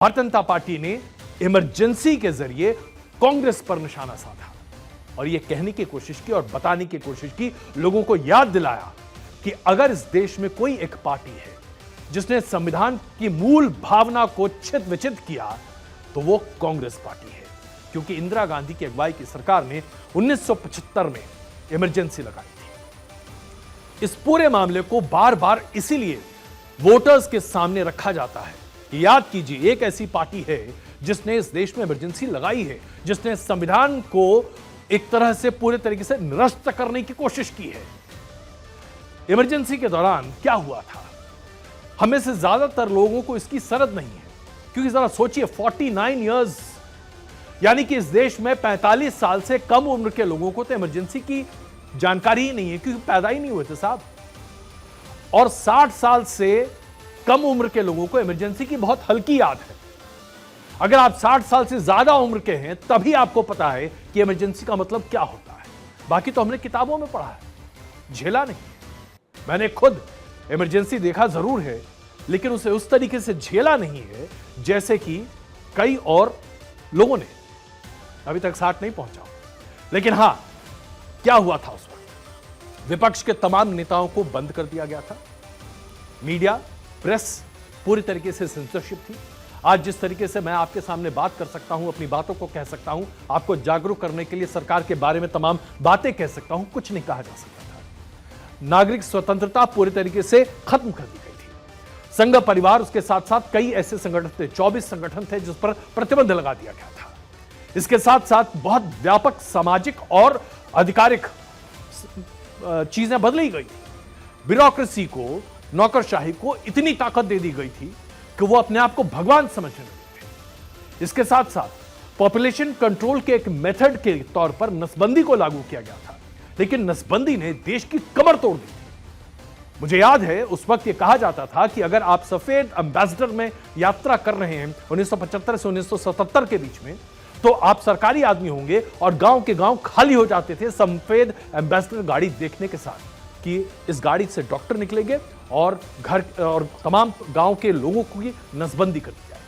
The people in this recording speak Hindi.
भारतीय जनता पार्टी ने इमरजेंसी के जरिए कांग्रेस पर निशाना साधा और यह कहने की कोशिश की और बताने की कोशिश की, लोगों को याद दिलाया कि अगर इस देश में कोई एक पार्टी है जिसने संविधान की मूल भावना को छित विचित किया तो वो कांग्रेस पार्टी है। क्योंकि इंदिरा गांधी की अगुवाई की सरकार ने 1975 में इमरजेंसी लगाई थी। इस पूरे मामले को बार बार इसीलिए वोटर्स के सामने रखा जाता है। याद कीजिए, एक ऐसी पार्टी है जिसने इस देश में इमरजेंसी लगाई है, जिसने संविधान को एक तरह से पूरे तरीके से निरस्त करने की कोशिश की है। इमरजेंसी के दौरान क्या हुआ था, हमें से ज्यादातर लोगों को इसकी सरद नहीं है। क्योंकि जरा सोचिए, 49 इयर्स यानी कि इस देश में 45 साल से कम उम्र के लोगों को तो इमरजेंसी की जानकारी ही नहीं है, क्योंकि पैदा ही नहीं हुए थे साहब। और 60 साल से कम उम्र के लोगों को इमरजेंसी की बहुत हल्की याद है। अगर आप 60 साल से ज्यादा उम्र के हैं तभी आपको पता है कि इमरजेंसी का मतलब क्या होता है। बाकी तो हमने किताबों में पढ़ा है, झेला नहीं। मैंने खुद इमरजेंसी देखा जरूर है, लेकिन उसे उस तरीके से झेला नहीं है जैसे कि कई और लोगों ने। अभी तक 60 नहीं पहुंचा, लेकिन हां, क्या हुआ था उस वक्त, विपक्ष के तमाम नेताओं को बंद कर दिया गया था। मीडिया, प्रेस पूरी तरीके से सेंसरशिप थी। आज जिस तरीके से मैं आपके सामने बात कर सकता हूं, अपनी बातों को कह सकता हूं, आपको जागरूक करने के लिए सरकार के बारे में तमाम बातें कह सकता हूं, कुछ नहीं कहा जा सकता था। नागरिक स्वतंत्रता पूरी तरीके से खत्म कर दी गई थी। संघ परिवार, उसके साथ साथ कई ऐसे संगठन थे, 24 संगठन थे जिस पर प्रतिबंध लगा दिया गया था। इसके साथ साथ बहुत व्यापक सामाजिक और आधिकारिक चीजें बदली गई। ब्यूरोक्रेसी को, नौकरशाही को इतनी ताकत दे दी गई थी कि वो अपने आप को भगवान समझने लगे थे। इसके साथ साथ पॉपुलेशन कंट्रोल के एक मेथड के तौर पर नसबंदी को लागू किया गया था, लेकिन नसबंदी ने देश की कमर तोड़ दी थी। मुझे याद है, उस वक्त ये कहा जाता था कि अगर आप सफेद एम्बेसडर में यात्रा कर रहे हैं 1975 से 1977 के बीच में, तो आप सरकारी आदमी होंगे, और गांव के गांव खाली हो जाते थे सफेद एम्बेसडर गाड़ी देखने के साथ कि इस गाड़ी से डॉक्टर निकलेंगे और घर और तमाम गांव के लोगों की नसबंदी कर दी जाएगी।